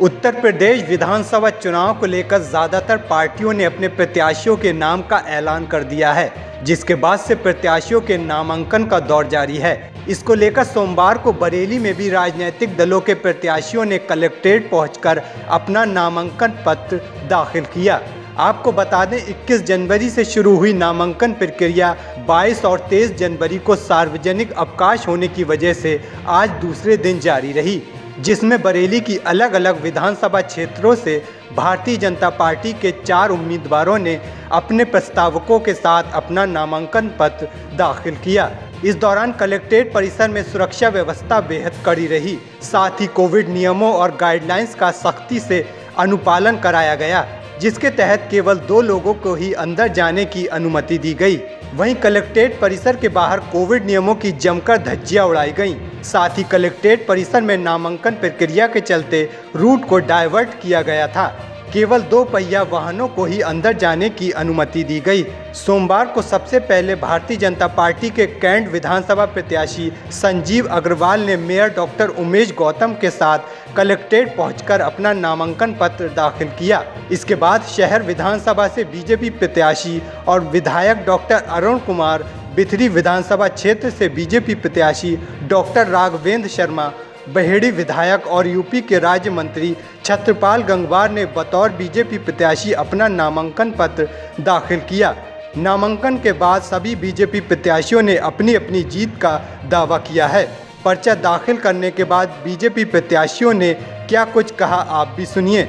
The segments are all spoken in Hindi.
उत्तर प्रदेश विधानसभा चुनाव को लेकर ज़्यादातर पार्टियों ने अपने प्रत्याशियों के नाम का ऐलान कर दिया है, जिसके बाद से प्रत्याशियों के नामांकन का दौर जारी है। इसको लेकर सोमवार को बरेली में भी राजनीतिक दलों के प्रत्याशियों ने कलेक्ट्रेट पहुंचकर अपना नामांकन पत्र दाखिल किया। आपको बता दें 21 जनवरी से शुरू हुई नामांकन प्रक्रिया 22 और 23 जनवरी को सार्वजनिक अवकाश होने की वजह से आज दूसरे दिन जारी रही, जिसमें बरेली की अलग अलग विधानसभा क्षेत्रों से भारतीय जनता पार्टी के 4 उम्मीदवारों ने अपने प्रस्तावकों के साथ अपना नामांकन पत्र दाखिल किया। इस दौरान कलेक्ट्रेट परिसर में सुरक्षा व्यवस्था बेहद कड़ी रही, साथ ही कोविड नियमों और गाइडलाइंस का सख्ती से अनुपालन कराया गया, जिसके तहत केवल 2 लोगों को ही अंदर जाने की अनुमति दी गई। वहीं कलेक्ट्रेट परिसर के बाहर कोविड नियमों की जमकर धज्जियां उड़ाई गईं। साथ ही कलेक्ट्रेट परिसर में नामांकन प्रक्रिया के चलते रूट को डाइवर्ट किया गया था। केवल 2 पहिया वाहनों को ही अंदर जाने की अनुमति दी गई। सोमवार को सबसे पहले भारतीय जनता पार्टी के कैंट विधानसभा प्रत्याशी संजीव अग्रवाल ने मेयर डॉक्टर उमेश गौतम के साथ कलेक्ट्रेट पहुंचकर अपना नामांकन पत्र दाखिल किया। इसके बाद शहर विधानसभा से बीजेपी प्रत्याशी और विधायक डॉक्टर अरुण कुमार, बिथरी विधानसभा क्षेत्र से बीजेपी प्रत्याशी डॉक्टर राघवेंद्र शर्मा, बहेड़ी विधायक और यूपी के राज्य मंत्री छत्रपाल गंगवार ने बतौर बीजेपी प्रत्याशी अपना नामांकन पत्र दाखिल किया। नामांकन के बाद सभी बीजेपी प्रत्याशियों ने अपनी अपनी जीत का दावा किया है। पर्चा दाखिल करने के बाद बीजेपी प्रत्याशियों ने क्या कुछ कहा, आप भी सुनिए।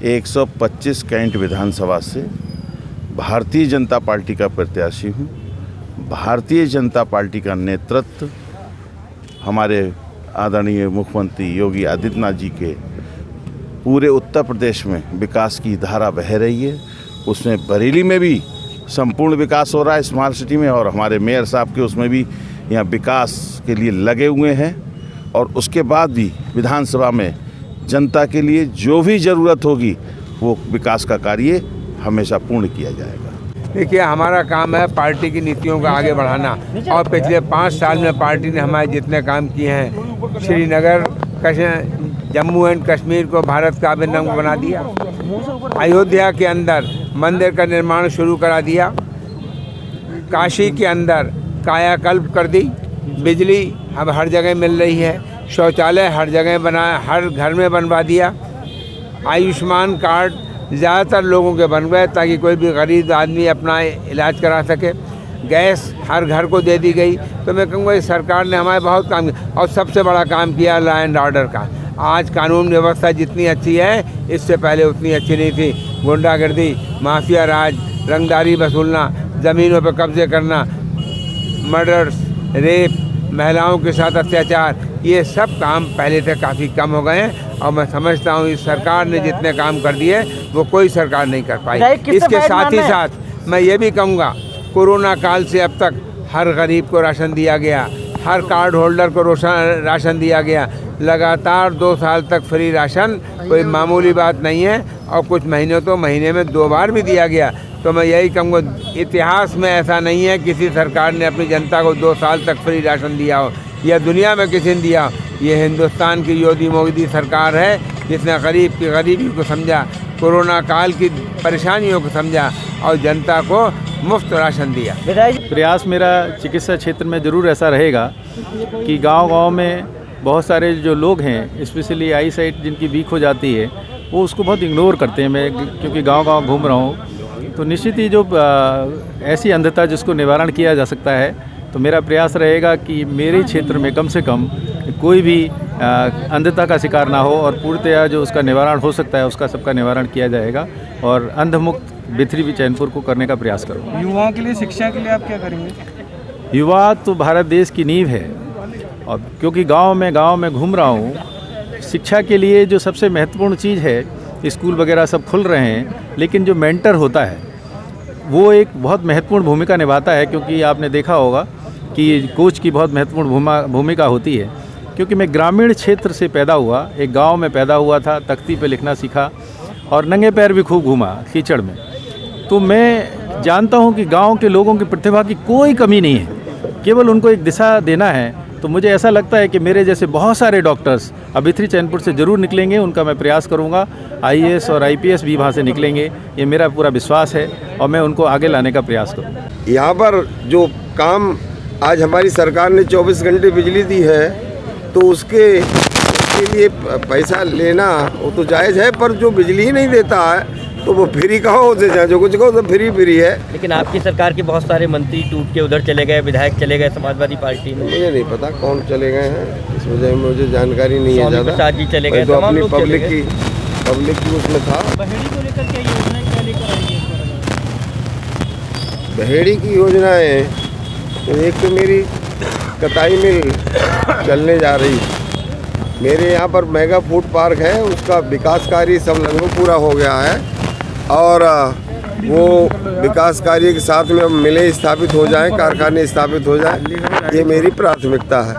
125 कैंट विधानसभा से भारतीय जनता पार्टी का प्रत्याशी हूँ। भारतीय जनता पार्टी का नेतृत्व हमारे आदरणीय मुख्यमंत्री योगी आदित्यनाथ जी के पूरे उत्तर प्रदेश में विकास की धारा बह रही है। उसमें बरेली में भी संपूर्ण विकास हो रहा है स्मार्ट सिटी में, और हमारे मेयर साहब के उसमें भी यहाँ विकास के लिए लगे हुए हैं। और उसके बाद भी विधानसभा में जनता के लिए जो भी ज़रूरत होगी वो विकास का कार्य हमेशा पूर्ण किया जाएगा। देखिए, हमारा काम है पार्टी की नीतियों को आगे बढ़ाना, और पिछले 5 साल में पार्टी ने हमारे जितने काम किए हैं, श्रीनगर, जम्मू एंड कश्मीर को भारत का अभिन्न अंग बना दिया, अयोध्या के अंदर मंदिर का निर्माण शुरू करा दिया, काशी के अंदर कायाकल्प कर दी, बिजली अब हर जगह मिल रही है, शौचालय हर जगह बनाया, हर घर में बनवा दिया, आयुष्मान कार्ड ज़्यादातर लोगों के बन गए ताकि कोई भी गरीब आदमी अपना इलाज करा सके, गैस हर घर को दे दी गई। तो मैं कहूँगा इस सरकार ने हमारे बहुत काम किया, और सबसे बड़ा काम किया लॉ एंड ऑर्डर का। आज कानून व्यवस्था जितनी अच्छी है, इससे पहले उतनी अच्छी नहीं थी। गुंडागर्दी, माफिया राज, रंगदारी वसूलना, ज़मीनों पर कब्जे करना, मर्डर्स, रेप, महिलाओं के साथ अत्याचार, ये सब काम पहले से काफ़ी कम हो गए हैं। और मैं समझता हूँ इस सरकार ने जितने काम कर दिए वो कोई सरकार नहीं कर पाई। इसके साथ ही साथ मैं ये भी कहूँगा, कोरोना काल से अब तक हर गरीब को राशन दिया गया, हर कार्ड होल्डर को राशन दिया गया। लगातार 2 साल तक फ्री राशन कोई मामूली बात नहीं है, और कुछ महीनों तो महीने में 2 बार भी दिया गया। तो मैं यही कहूँगा, इतिहास में ऐसा नहीं है किसी सरकार ने अपनी जनता को 2 साल तक फ्री राशन दिया हो, या दुनिया में किसी ने दिया। ये हिंदुस्तान की योगी मोदी सरकार है, जिसने गरीब की गरीबी को समझा, कोरोना काल की परेशानियों को समझा और जनता को मुफ्त राशन दिया। प्रयास मेरा चिकित्सा क्षेत्र में ज़रूर ऐसा रहेगा कि गांव-गांव में बहुत सारे जो लोग हैं, स्पेशली आई साइट जिनकी वीक हो जाती है, वो उसको बहुत इग्नोर करते हैं। मैं क्योंकि गांव-गांव घूम रहा हूँ, तो निश्चित ही जो ऐसी अंधता जिसको निवारण किया जा सकता है, तो मेरा प्रयास रहेगा कि मेरे क्षेत्र में कम से कम कोई भी अंधता का शिकार ना हो, और पूर्णतया जो उसका निवारण हो सकता है उसका सबका निवारण किया जाएगा, और अंधमुक्त बिथरी भी चैनपुर को करने का प्रयास करूँगा। युवाओं के लिए, शिक्षा के लिए आप क्या करेंगे? युवा तो भारत देश की नींव है, और क्योंकि गांव में घूम रहा हूँ, शिक्षा के लिए जो सबसे महत्वपूर्ण चीज़ है, स्कूल वगैरह सब खुल रहे हैं, लेकिन जो मेंटर होता है वो एक बहुत महत्वपूर्ण भूमिका निभाता है। क्योंकि आपने देखा होगा कि कोच की बहुत महत्वपूर्ण भूमिका होती है। क्योंकि मैं ग्रामीण क्षेत्र से पैदा हुआ, एक गांव में पैदा हुआ था, तख्ती पे लिखना सीखा और नंगे पैर भी खूब घूमा कीचड़ में। तो मैं जानता हूं कि गांव के लोगों की प्रतिभा की कोई कमी नहीं है, केवल उनको एक दिशा देना है तो मुझे ऐसा लगता है कि मेरे जैसे बहुत सारे डॉक्टर्स अभिथरी चैनपुर से ज़रूर निकलेंगे, उनका मैं प्रयास करूँगा। IAS और IPS भी वहाँ से निकलेंगे, ये मेरा पूरा विश्वास है और मैं उनको आगे लाने का प्रयास करूँगा। यहाँ पर जो काम आज हमारी सरकार ने 24 घंटे बिजली दी है, तो उसके लिए पैसा लेना वो तो जायज़ है, पर जो बिजली ही नहीं देता है तो वो फ्री कहो उसे, चाहे जो कुछ कहो तो फ्री है। लेकिन आपकी सरकार के बहुत सारे मंत्री टूट के उधर चले गए, विधायक चले गए समाजवादी पार्टी में। मुझे नहीं पता कौन चले गए हैं, इस वजह में मुझे जानकारी नहीं है ज़्यादा। प्रसाद जी चले गए, तो तमाम अपनी लोग चले गए। पब्लिक की उसमें था। बहेड़ी को लेकर क्या योजनाएं क्या लेकर आएंगे इस बार? बहेड़ी की योजनाएं, तो एक तो मेरी कताई मिल चलने जा रही, मेरे यहाँ पर मेगा फूड पार्क है, उसका विकास कार्य सब लगभग पूरा हो गया है और वो विकास कार्य के साथ में मिलें स्थापित हो जाएं, कारखाने स्थापित हो जाएं, ये मेरी प्राथमिकता है।